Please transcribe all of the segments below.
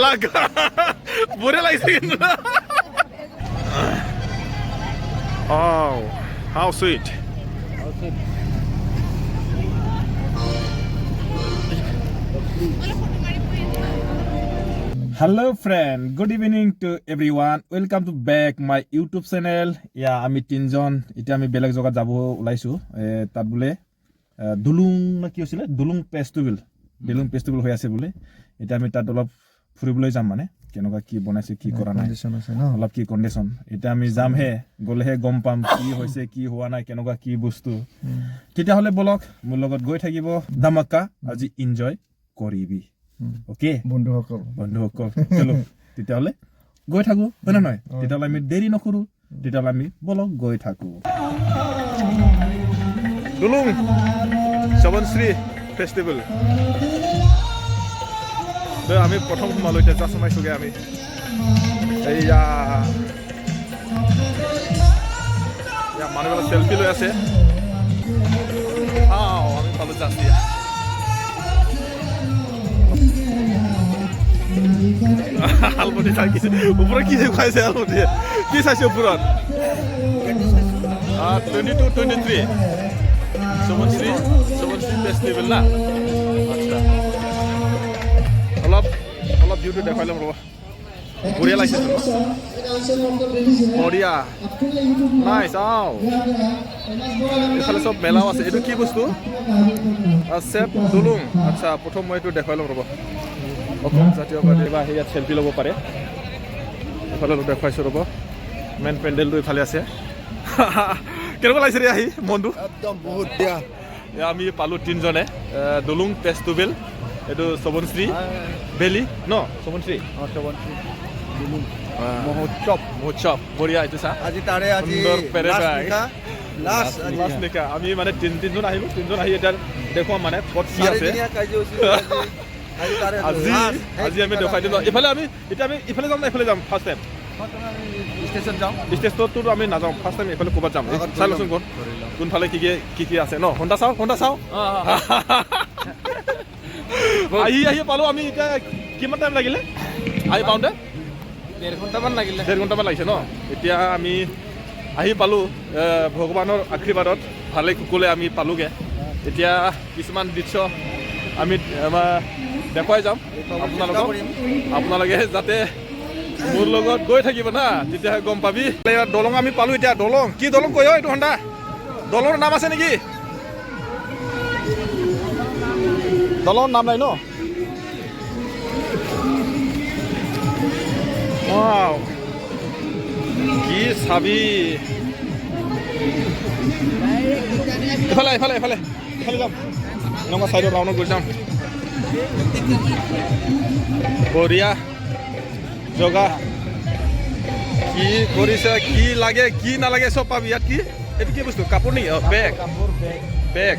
লাগা বঢ়িয়া লাগিছে কিন্তু Oh, how sweet. Hello friend, good evening to everyone. Welcome to back my YouTube channel. Yeah, আমি তিনজন এতিয়া আমি বেলেগ জায়গা যাব ওলাইছো তাত বলে দুলুং না কি হৈছিল দুলুং ফেষ্টিভেল হৈ আছে বলে এটা আমি তাত অলপ ফুৰিবলৈ যাম মানে কেনেকুৱা কি বনাইছে কি কৰা নাই অলপ কি কণ্ডিশ্যন এটা আমি যাম হে গলেহে গম পাম কি হৈছে কি হোৱা নাই কেনেকুৱা কি বস্তু তেতিয়াহ'লে বলক মোৰ লগত গৈ থাকিব ধামাকা আজি এনজয় কৰিবি ওকে বন্ধুসকল চলো তেতিয়াহ'লে গৈ থাকো হয় না নহয় তেতিয়াহ'লে আমি দেৰি নকৰো তেতিয়াহ'লে আমি বলক গৈ থাকো দুলুং শ্ৰৱণশ্ৰী ফেষ্টিভেল আমি প্ৰথম সোমালো এতিয়া যা সোমাইছোগে আমি এইয়া মানুহবিলাক চেল্ফি লৈ আছে আমি পালো যাচ্ছি আলমতি থাকিছে ওপৰত কি দেখুৱাইছে আলমতি কি চাইছে ওপৰত 22-23 শ্ৰৱণশ্ৰী ফেষ্টিভেল না আচ্ছা অলপ ভিউটো দেখাই ল'ম ৰ'বা বঢ়িয়া লাগিছে বঢ়িয়া নাই চাওঁ এইফালে চব মেলাও আছে এইটো কি বস্তু চেপ দুলুং আচ্ছা প্ৰথম মই এইটো দেখাই ল'ম ৰ'বা অসম জাতীয়বাদী বা ইয়াত চেল্ফি ল'ব পাৰে এইফালে দেখুৱাইছোঁ ৰ'ব মেইন পেণ্ডেলটো এইফালে আছে কেনেকুৱা লাগিছে ৰে আহি মনটো একদম বহুত দিয়া আমি পালোঁ তিনিজনে দুলুং ফেষ্টিভেল এইটো শ্ৰৱণশ্ৰী বেলি ন শ্ৰৱণশ্ৰী মহোৎসৱ বঢ়িয়া এইটো চা আজি তাৰে আজি লাষ্ট নিশা আমি মানে তিনিজন আহিলোঁ তিনিজন আহি এতিয়া দেখুৱাম মানে ক'ত কি আছে আজি আমি দেখুৱাই দিলোঁ এইফালে আমি এতিয়া আমি ইফালে যাম না এইফালে যাম ফাৰ্ষ্ট টাইম ষ্টেচনতো আমি নাযাওঁ ফাৰ্ষ্ট টাইম এইফালে ক'ৰবাত যাম চাই লওঁচোন ক'ত কোনফালে কি আছে ন হোণ্ডা চাওঁ আহি পালোঁ আমি এতিয়া কিমান টাইম লাগিলে আহি পাওঁতে 1.5 ঘণ্টামান লাগিছে ন এতিয়া আমি আহি পালোঁ ভগৱানৰ আশীৰ্বাদত ভালে কুশলে আমি পালোঁগৈ এতিয়া কিছুমান দৃশ্য আমি দেখুৱাই যাম আপোনালোকে যাতে মোৰ লগত গৈ থাকিব না তেতিয়াহে গম পাবি দলং আমি পালোঁ এতিয়া দলং কি দলং কৈ এইটো হোণ্ডা দলঙৰ নাম আছে নেকি দলঙৰ নাম নাই ন কি চাবি এফালে যাম এনেকুৱা চাইডত ৰাউণ্ডত গৈ যাম বঢ়িয়া জগা কি কৰিছে কি লাগে কি নালাগে চব পাবি ইয়াত কি এইটো কি বস্তু কাপোৰ নেকি বেগ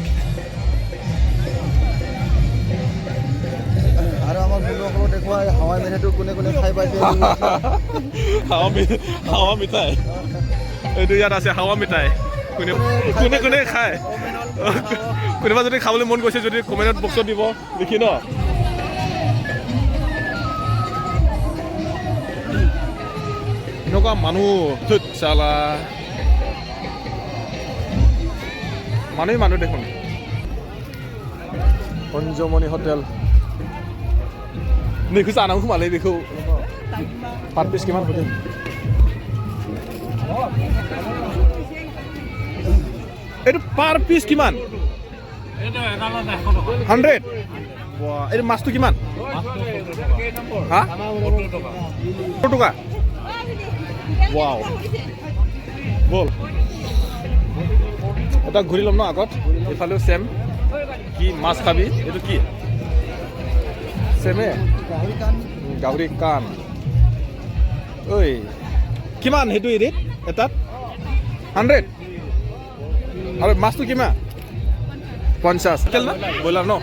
আৰু আমাৰ বন্ধুসকলক দেখুৱাই হাৱাই মিঠাইটো কোনে খাই পাইছে হাৱা মিঠাই এইটো ইয়াত আছে হাৱা মিঠাই কোনে খায় কোনোবা যদি খাবলৈ মন গৈছে যদি কমেণ্টত বক্সত দিব লিখি ন এনেকুৱা মানুহ চালা মানুহ দেখোন পঞ্চমণি হোটেল बेखौ जानांगौ खोमालै बेखौ पार पिस किमान होदों এইটো পার পিস কিমান এটা 100 ওয়া এর মাছটো কিমান হা 70 টাকা ওয়াও বল এটা ঘুরি লম না আগত এফালেও সেম কি মাছ খাবি এটো কি সেমে গাহৰি কাণ ঐ কিমান হেতু ৰেট এটাত 100 আৰু মাছটো কিমান 50 কেল না বইলাৰ ন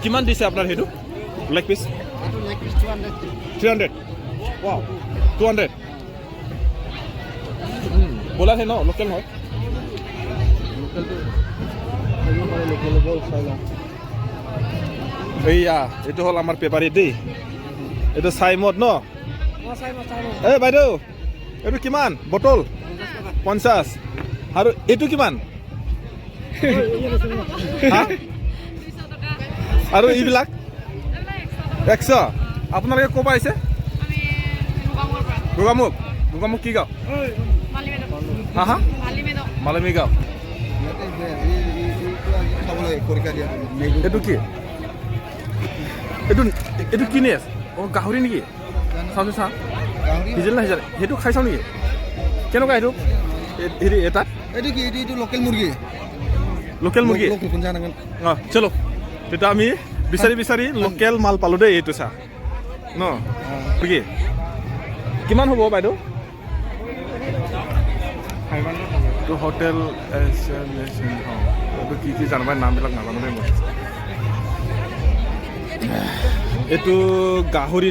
কিমান দিছে আপোনাৰ হেতু লেগ পিস 300 ওয়াও 200 বইলাৰ হে ন লোকেল হয় এইয়া এইটো হল আমাৰ পেপাৰী দেই এইটো চাইমদ ন এই বাইদেউ এইটো কিমান বটল 50 আৰু এইটো কিমান হা আৰু এইবিলাক 100 আপোনালোকে ক'ৰ পৰা আহিছে গোগামুখ গোগামুখ কি গাঁও হা হা মালিমী গাঁও এইটো কি এইটো কি নেচ অঁ গাহৰি নেকি চাওঁচোন চা সিজিল না সিজালে সেইটো খাই চাওঁ নেকি কেনেকুৱা এইটো হেৰি এটা এইটো কি এইটো লোকেল মুৰ্গী লোকেল মুৰ্গী অঁ চলো তেতিয়া আমি বিচাৰি বিচাৰি লোকেল মাল পালোঁ দেই এইটো চা ন কি কিমান হ'ব বাইদেউ এইটো হোটেল এইটো কি কি জানো নামবিলাক নাজানো দেই মই এইটো গাহৰি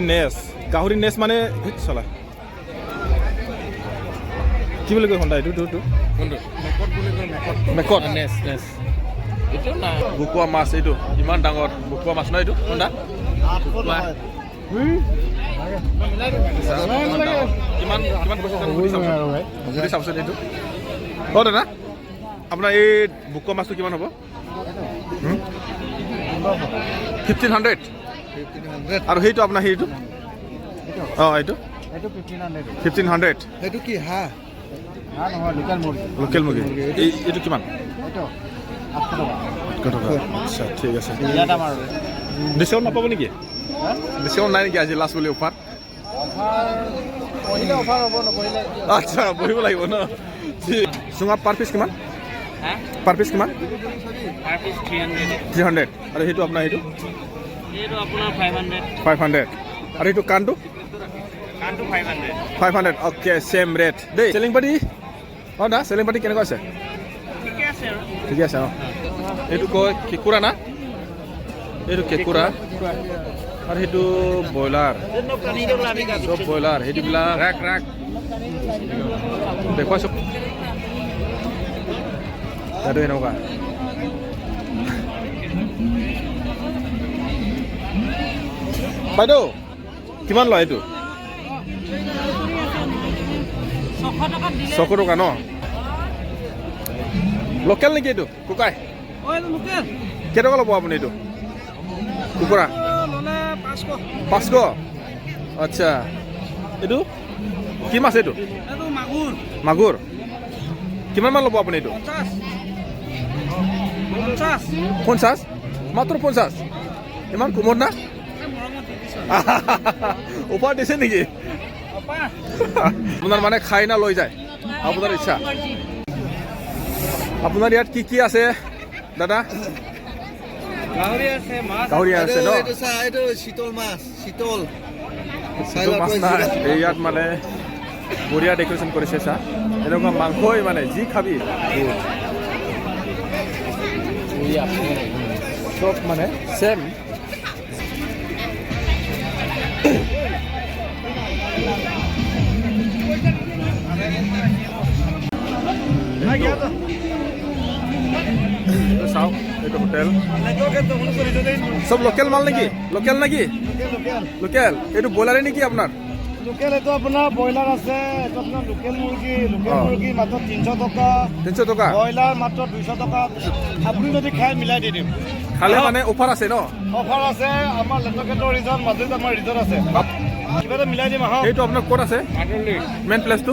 নেচ মানে চলা কি বুলি কয় সন্ধ্যা এইটো মেকত বুকুৱা মাছ এইটো ইমান ডাঙৰ বুকুৱা মাছ নহয় এইটো সন্ধ্যা কিমান পইচা চাওকচোন এইটো অঁ দাদা আপোনাৰ এই বুকুৱা মাছটো কিমান হ'ব 1500 আৰু সেইটো আপোনাৰ সেইটো অঁ এইটো 1500 সেইটো কি হাঁহ লোকেল মুৰ্গী এইটো কিমান 800 টকা আচ্ছা ঠিক আছে ডিছকাউণ্ট নাপাব নেকি ডিছকাউণ্ট নাই নেকি আজি লাষ্ট বুলি অফাৰ আচ্ছা বহিব লাগিব ন চুঙা পাৰ পিচ কিমান পাৰ পিচ কিমান 300 আৰু সেইটো আপোনাৰ সেইটো 500 আৰু সেইটো কাণটো 500 অ'কে চেম ৰেট দেই চেলিং পাৰ্টি অঁ দা চেলিং পাৰ্টি কেনেকুৱা আছে ঠিকে আছে অঁ এইটো কয় কেঁকুৰা না এইটো কেঁকুৰা আৰু সেইটো ব্ৰইলাৰ চব ব্ৰইলাৰ সেইটোবিলাক ৰাখ দেখুৱাই চব এইটো এনেকুৱা বাইদেউ কিমান লয় এইটো 600 টকা ন লোকেল নেকি এইটো কুকাই কেইটকা ল'ব আপুনি এইটো কুকুৰা 500 আচ্ছা এইটো কি মাছ এইটো মাগুৰ কিমান মান ল'ব আপুনি এইটো 50 মাত্ৰ 50 ইমান কমত না অফাৰ দিছে নেকি আপোনাৰ মানে খাই না লৈ যায় আপোনাৰ ইচ্ছা আপোনাৰ ইয়াত কি আছে দাদা গাহৰি আছে ন এইটো শীতল মাছ শীতল মাছ নাই এই ইয়াত মানে বঢ়িয়া ডেকৰেশ্যন কৰিছে চা এনেকুৱা মাংসই মানে যি খাবি চব মানে চেম চাওক এইটো হোটেল সব লোকেল মাল নেকি লোকেল লোকেল এইটো ব্ৰইলাৰে নেকি আপোনাৰ লোকেল এইটো আপোনাৰ ব্ৰইলাৰ আছে এইটো আপোনাৰ লোকেল মুৰ্গী মাত্ৰ 300 টকা 300 টকা ব্ৰইলাৰ মাত্ৰ 200 টকা আপুনি যদি খাই মিলাই দি দিম খালে মানে অফাৰ আছে ন অফাৰ আছে আমাৰ লেটকেটৰ ৰিজৰ্ট মাজুলীত আমাৰ ৰিজৰ্ট আছে কিবা এটা মিলাই দিম আহক এইটো আপোনাৰ ক'ত আছে মেইন প্লেচটো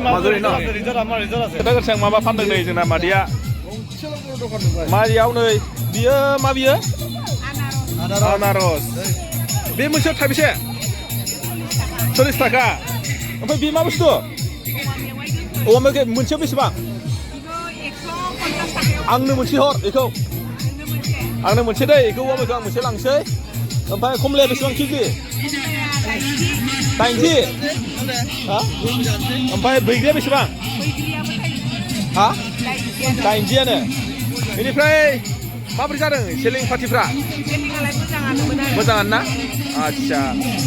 মাজুলী ন ৰিজৰ্ট আমাৰ ৰিজৰ্ट আছে kita kan माबा फानदों नै जोंना मादैया मारियाव नै बियो मा बियो आनारस बे मोनसेयाव थाइबेसे 40 थाखा ओमफ्राय बे मा बुस्थु औवा मेवाइ मोनसेयाव बेसेबां आंनो मोनसे हर बेखौ आंनो मोनसे दै बेखौ औवा मेवाइखौ आं मोनसे लांसै ओमफ्राय खमलाया बेसेबां केजि 90 हा ओमफ्राय बैग्रिया बेसेबां हा 90आनो बेनिफ्राय माबोरै जादों सेलिं पार्टिफ्रा मोजाङानो ना आच्छा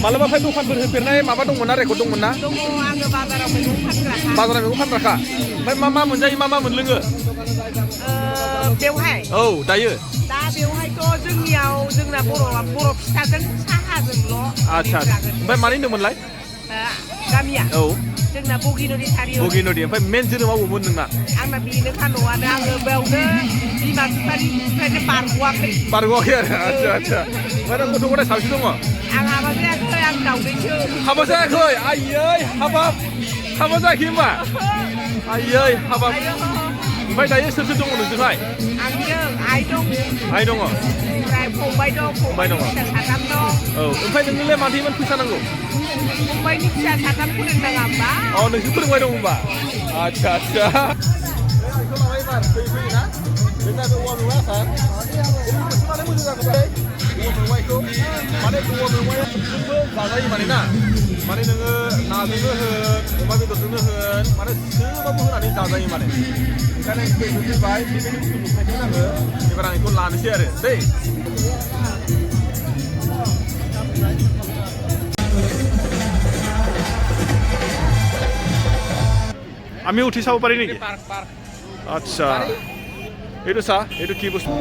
मालाबाफोर दखानफोर होफेरनाय माबा दंमोन ना रेकर्ड दंमोन ना दङ आङो बाजाराव मैगं फानग्राखा बाजाराव मैगं फानग्राखा ओमफ्राय मा मोनजायो मा मोनलोङो बेवहाय औ दायो दा बेवहायथ' जोंना बर' फिथाजों साहाजोंल' आच्छा जागोन। ओमफ्राय मानि होनदोंमोनलाय गामिया औ जोंना बगिनरि सारियाव बगिनदि ओमफ्राय मेन जोनोमा बबावमोन नोंना आंना बेनोखा न'आनो आङो बेयावनो बिमा बिफानिफ्रायनो बारग'वाखै बारग'वाखै आरो आच्छा आच्छा ओमफ्राय नों गथ' गथाय साबेसे दङ आं हाबा जायाखै आं दाउदैसो हाबा जायाखै आयै हाबाब हाबा जायाखै होनबा आयै हाबाब ओमफ्राय दायो सोर सोर दङ नोंजोंहाय आंजों आइ दं आइ दङ ओमफ्राय फंबाय दं फंबाय दङ। फिसा साथाम दं औ ओमफ्राय नोंनोलाय माथो इमान फैसा नांगौ फंबायनि फिसा साथाम फोरोंनाङा होमबा अ नोंसोर फोरोंबाय दं होनबा आच्छा आच्छा जाजायो माने ना माने नोङो नाजोंनो होन अमा बेदरजोंनो होन माने सोबाबो होनानै जाजायो माने ओंखायनो फैबाय बेबायदि बुस्थु नुथायखौनो आङो एबार आं बेखौ लानोसै आरो दै আমি উঠি চাব পাৰি নেকি আচ্ছা এইটো চা এইটো কি বস্তু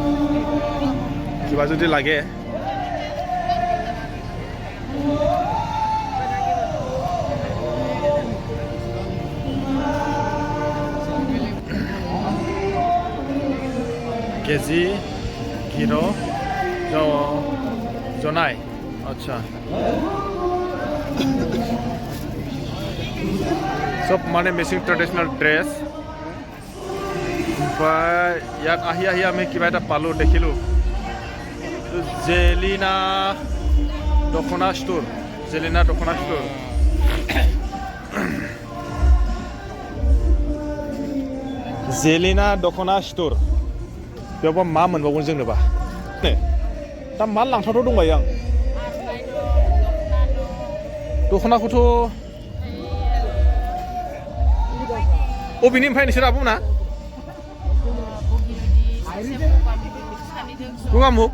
কিবা যদি লাগে কেজি কিলো জনাই আচ্ছা सब माने मिसिं ट्रेडिशनल ड्रेस ओमफ्राय यात आহি আমি কিবা এটা পালো দেখিলো জেলিনা দখনা স্টোर জেলিনা দখনা স্টোर জেলিना दखना स्टोर बेयावबा मा मोनबावगोन जोंनोबा दा मा लांथावथाव दंबायो आं दखनाखौथ' अबेनिफ्राय नोंसोर आब'मोना गगामुख